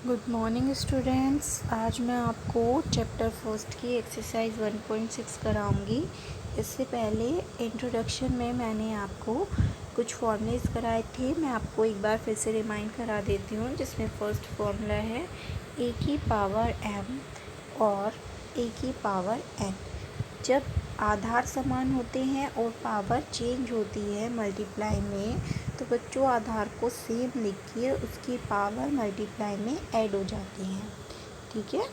Good morning students. आज मैं आपको चैप्टर फर्स्ट की एक्सरसाइज 1.6 कराऊंगी। इससे पहले इंट्रोडक्शन में मैंने आपको कुछ फॉर्मूलेस कराए थे। मैं आपको एक बार फिर से रिमाइंड करा देती हूँ, जिसमें फर्स्ट फॉर्मूला है ए की पावर m और ए की पावर n। जब आधार समान होते हैं और पावर चेंज होती है मल्टीप्लाई में, तो बच्चों आधार को सेम लिख के उसकी पावर मल्टीप्लाई में ऐड हो जाती हैं। ठीक है।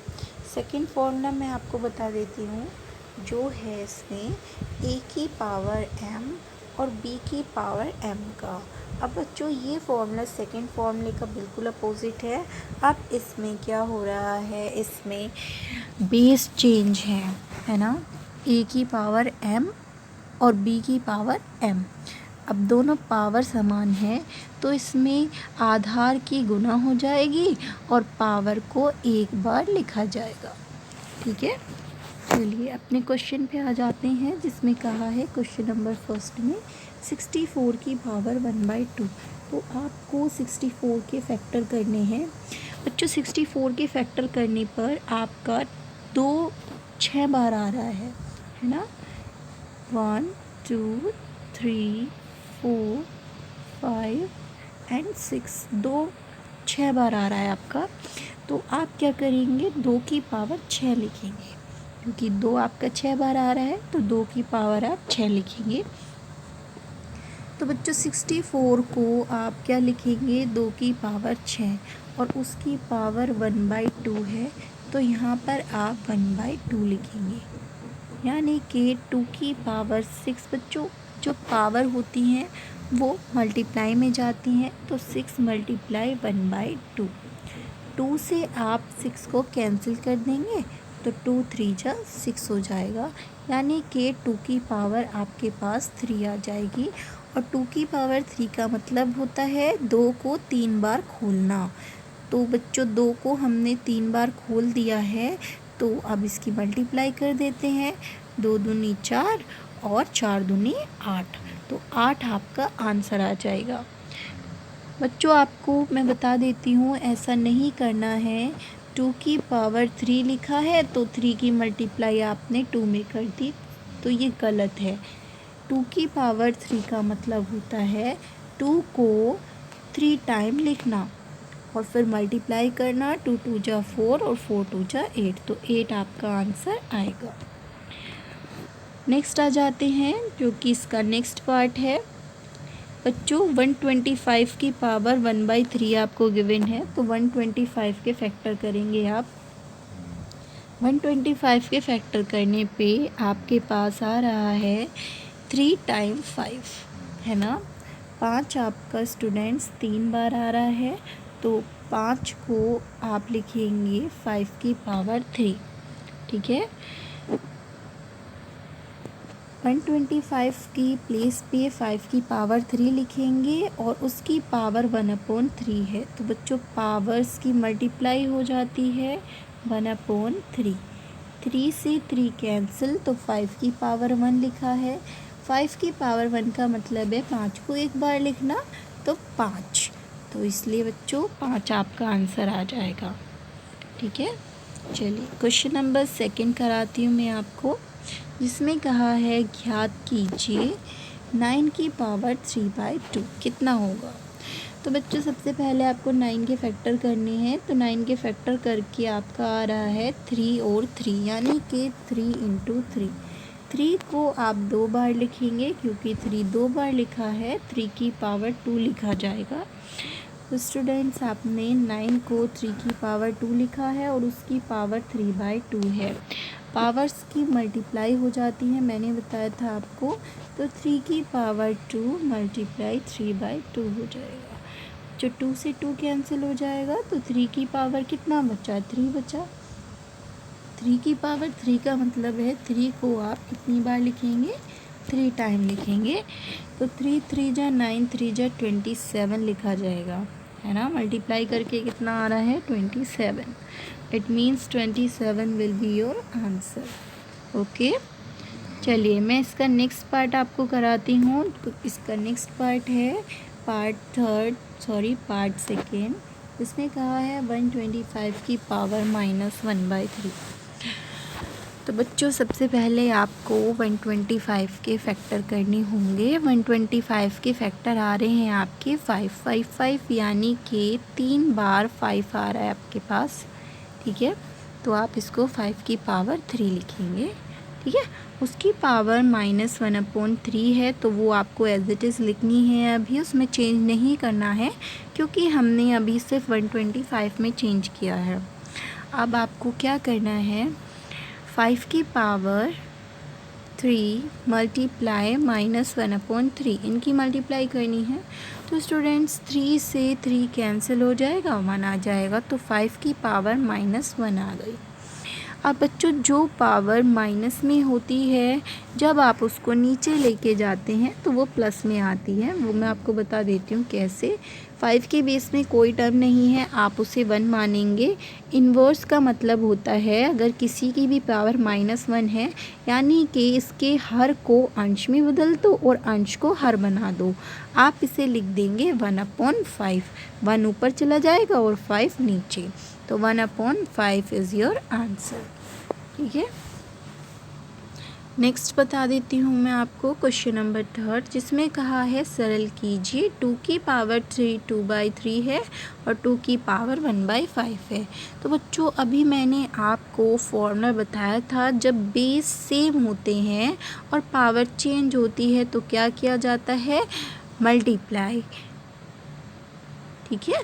सेकंड फॉर्मूला मैं आपको बता देती हूँ, जो है इसमें ए की पावर m और b की पावर m का। अब बच्चों ये फॉर्मूला सेकंड फॉर्मूले का बिल्कुल अपोजिट है। अब इसमें क्या हो रहा है, इसमें बेस चेंज है ना। ए की पावर m और b की पावर m। अब दोनों पावर समान है तो इसमें आधार की गुना हो जाएगी और पावर को एक बार लिखा जाएगा। ठीक है। चलिए अपने क्वेश्चन पे आ जाते हैं, जिसमें कहा है क्वेश्चन नंबर फर्स्ट में 64 की पावर 1/2। तो आपको 64 के फैक्टर करने हैं बच्चों। 64 के फैक्टर करने पर आपका 6 बार आ रहा है ना। 1 2 3 4 5 एंड 6, 6 बार आ रहा है आपका। तो आप क्या करेंगे, 2 की पावर 6 लिखेंगे, क्योंकि 2 आपका 6 बार आ रहा है तो 2 की पावर आप 6 लिखेंगे। तो बच्चों 64 को आप क्या लिखेंगे, 2 की पावर 6 और उसकी पावर 1/2 है, तो यहाँ पर आप 1/2 लिखेंगे, यानी कि 2 की पावर 6। बच्चों जो पावर होती हैं वो मल्टीप्लाई में जाती हैं, तो 6 मल्टीप्लाई 1/2। 2 से आप 6 को कैंसिल कर देंगे तो 2 3 जा 6 हो जाएगा, यानी कि 2 की पावर आपके पास 3 आ जाएगी। और 2 की पावर 3 का मतलब होता है 2 को 3 बार खोलना। तो बच्चों 2 को हमने 3 बार खोल दिया है, तो अब इसकी मल्टीप्लाई कर देते हैं। 2 दूनी 4 और 4 दूनी 8, तो 8 आपका आंसर आ जाएगा। बच्चों आपको मैं बता देती हूँ, ऐसा नहीं करना है। 2 की पावर 3 लिखा है तो 3 की मल्टीप्लाई आपने 2 में कर दी, तो ये गलत है। 2 की पावर 3 का मतलब होता है 2 को 3 टाइम लिखना और फिर मल्टीप्लाई करना। 2 2 जा 4 और 4 2 जा 8, तो 8 आपका आंसर आएगा। नेक्स्ट आ जाते हैं, जो कि इसका नेक्स्ट पार्ट है। बच्चों 125 की पावर 1/3 आपको गिवन है, तो 125 के फैक्टर करेंगे आप। 125 के फैक्टर करने पे आपके पास आ रहा है 3 टाइम 5, है ना। 5 आपका स्टूडेंट्स 3 बार आ रहा है, तो 5 को आप लिखेंगे 5 की पावर 3। ठीक है। 125 की प्लेस पे 5 की पावर 3 लिखेंगे और उसकी पावर 1/3 है, तो बच्चों पावर्स की मल्टीप्लाई हो जाती है 1/3। 3 से 3 कैंसिल, तो 5 की पावर 1 लिखा है। 5 की पावर 1 का मतलब है 5 को एक बार लिखना, तो 5, तो इसलिए बच्चों 5 आपका आंसर आ जाएगा। ठीक है। चलिए क्वेश्चन नंबर सेकंड कराती हूँ मैं आपको, जिसमें कहा है ज्ञात कीजिए 9 की पावर 3/2 कितना होगा। तो बच्चों सबसे पहले आपको 9 के फैक्टर करने हैं, तो 9 के फैक्टर करके आपका आ रहा है 3 और 3, यानी कि 3 × 3। 3 को आप 2 बार लिखेंगे, क्योंकि 3 2 बार लिखा है, 3 की पावर 2 लिखा जाएगा। तो स्टूडेंट्स आपने 9 को 3 की पावर 2 लिखा है और उसकी पावर 3/2 है। पावर्स की मल्टीप्लाई हो जाती है, मैंने बताया था आपको, तो 3 की पावर 2 मल्टीप्लाई 3/2 हो जाएगा। जो 2 से 2 कैंसिल हो जाएगा, तो 3 की पावर कितना बचा, 3 बचा। 3 की पावर 3 का मतलब है 3 को आप कितनी बार लिखेंगे, 3 टाइम लिखेंगे, तो 3 3 जा 9, 3 जा 27 लिखा जाएगा, है ना। मल्टीप्लाई करके कितना आ रहा है, 27। It means 27 will be your answer. Okay. चलिए मैं इसका नेक्स्ट पार्ट आपको कराती हूँ। तो इसका नेक्स्ट पार्ट है पार्ट सेकेंड। इसमें कहा है 125 की पावर -1/3। तो बच्चों सबसे पहले आपको 125 के फैक्टर करने होंगे। 125 के फैक्टर आ रहे हैं आपके 555, यानी कि 3 बार 5 आ रहा है आपके पास। ठीक है, तो आप इसको 5 की पावर 3 लिखेंगे। ठीक है, उसकी पावर -1/3 है, तो वो आपको एज इट इज़ लिखनी है, अभी उसमें चेंज नहीं करना है क्योंकि हमने अभी सिर्फ 125 में चेंज किया है। अब आपको क्या करना है, 5 की पावर 3 मल्टीप्लाई -1/3, इनकी मल्टीप्लाई करनी है। तो स्टूडेंट्स 3 से 3 कैंसिल हो जाएगा, 1 आ जाएगा, तो 5 की पावर -1 आ गई। अब बच्चों जो पावर माइनस में होती है, जब आप उसको नीचे लेके जाते हैं तो वो प्लस में आती है। वो मैं आपको बता देती हूँ कैसे। 5 के बेस में कोई टर्म नहीं है, आप उसे 1 मानेंगे। इन्वर्स का मतलब होता है अगर किसी की भी पावर -1 है, यानी कि इसके हर को अंश में बदल दो और अंश को हर बना दो। आप इसे लिख देंगे 1/5। 1 ऊपर चला जाएगा और 5 नीचे, तो 1/5 इज़ योर आंसर। ठीक है, नेक्स्ट बता देती हूँ मैं आपको क्वेश्चन नंबर 3, जिसमें कहा है सरल कीजिए। 2 की पावर 3 2/3 है और 2 की पावर 1/5 है। तो बच्चों अभी मैंने आपको फॉर्मूला बताया था, जब बेस सेम होते हैं और पावर चेंज होती है तो क्या किया जाता है, मल्टीप्लाई। ठीक है,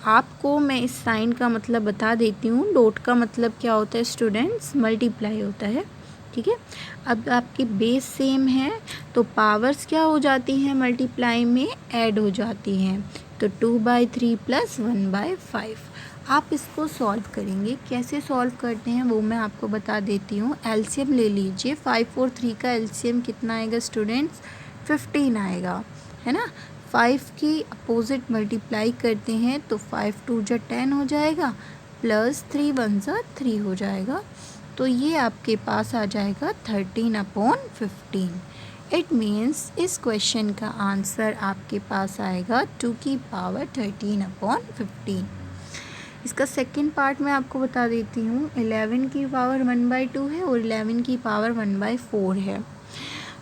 आपको मैं इस साइन का मतलब बता देती हूँ। डॉट का मतलब क्या होता है स्टूडेंट्स, मल्टीप्लाई होता है। ठीक है, अब आपकी बेस सेम है तो पावर्स क्या हो जाती हैं, मल्टीप्लाई में ऐड हो जाती हैं। तो 2/3 + 1/5। आप इसको सॉल्व करेंगे, कैसे सॉल्व करते हैं वो मैं आपको बता देती हूँ। एलसीएम ले लीजिए। 5 और 3 का एलसीएम कितना आएगा स्टूडेंट्स, 15 आएगा, है ना। 5 की अपोजिट मल्टीप्लाई करते हैं तो 5 2 जा 10 हो जाएगा, प्लस 3 1 जा 3 हो जाएगा, तो ये आपके पास आ जाएगा 13/15। इट मीन्स इस क्वेश्चन का आंसर आपके पास आएगा 2 की पावर 13/15। इसका सेकंड पार्ट मैं आपको बता देती हूँ। 11 की पावर 1/2 है और 11 की पावर 1/4 है।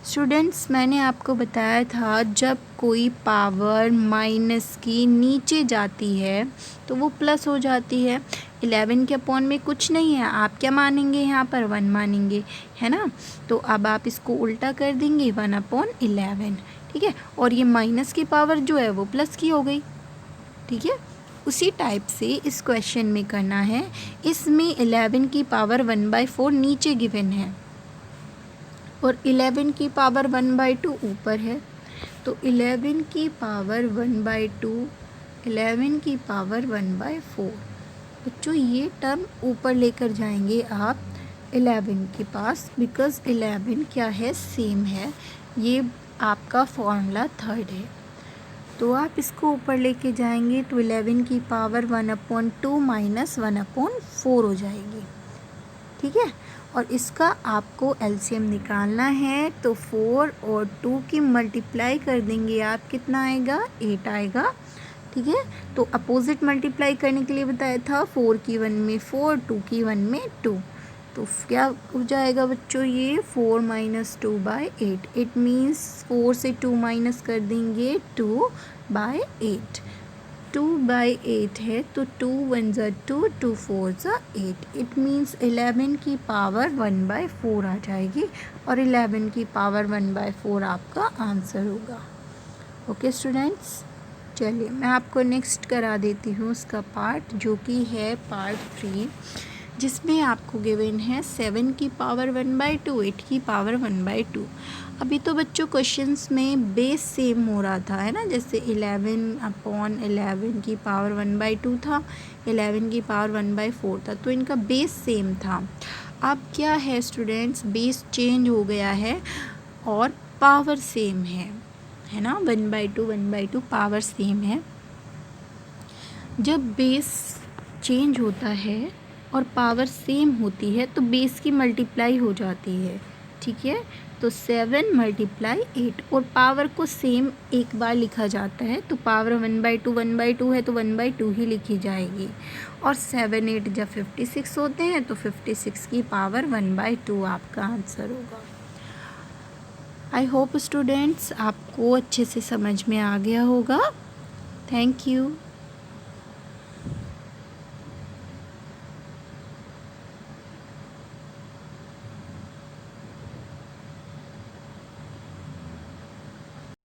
स्टूडेंट्स मैंने आपको बताया था जब कोई पावर माइनस की नीचे जाती है तो वो प्लस हो जाती है। 11 के अपॉन में कुछ नहीं है, आप क्या मानेंगे, यहाँ पर 1 मानेंगे, है ना। तो अब आप इसको उल्टा कर देंगे, 1/11। ठीक है, और ये माइनस की पावर जो है वो प्लस की हो गई। ठीक है, उसी टाइप से इस क्वेश्चन में करना है। इसमें 11 की पावर 1/4 नीचे गिवन है और 11 की पावर 1/2 ऊपर है, तो 11 की पावर 1/2, 11 की पावर 1/4। बच्चों ये टर्म ऊपर लेकर जाएंगे आप 11 के पास, बिकॉज़ 11 क्या है, सेम है। ये आपका फॉर्मूला 3 है, तो आप इसको ऊपर लेके जाएंगे तो 11 की पावर 1/2 माइनस 1/4 हो जाएगी। ठीक है, और इसका आपको एलसीएम निकालना है, तो 4 और 2 की मल्टीप्लाई कर देंगे आप, कितना आएगा, 8 आएगा। ठीक है, तो अपोजिट मल्टीप्लाई करने के लिए बताया था, 4 की 1 में 4, 2 की 1 में 2, तो क्या हो जाएगा बच्चों, ये 4 - 2/8। इट मीन्स 4 से 2 माइनस कर देंगे, 2/8। 2/8 है तो 2 1 ज़ा 2, 2 4 ज़ा 8। इट मीन्स 11 की पावर 1/4 आ जाएगी और 11 की पावर 1/4 आपका आंसर होगा। ओके स्टूडेंट्स, चलिए मैं आपको नेक्स्ट करा देती हूँ उसका पार्ट, जो कि है पार्ट 3, जिसमें आपको गिवन है 7 की पावर 1/2, 8 की पावर 1/2। अभी तो बच्चों क्वेश्चंस में बेस सेम हो रहा था, है ना, जैसे 11/11 की पावर 1/2 था, 11 की पावर 1/4 था, तो इनका बेस सेम था। अब क्या है स्टूडेंट्स, बेस चेंज हो गया है और पावर सेम है ना, 1/2 1/2 पावर सेम है। जब बेस चेंज होता है और पावर सेम होती है तो बेस की मल्टीप्लाई हो जाती है। ठीक है, तो 7 मल्टीप्लाई 8, और पावर को सेम एक बार लिखा जाता है, तो पावर 1/2 है तो 1/2 ही लिखी जाएगी। और 7 8 जब 56 होते हैं तो 56 की पावर 1/2 आपका आंसर होगा। आई होप स्टूडेंट्स आपको अच्छे से समझ में आ गया होगा। Thank you.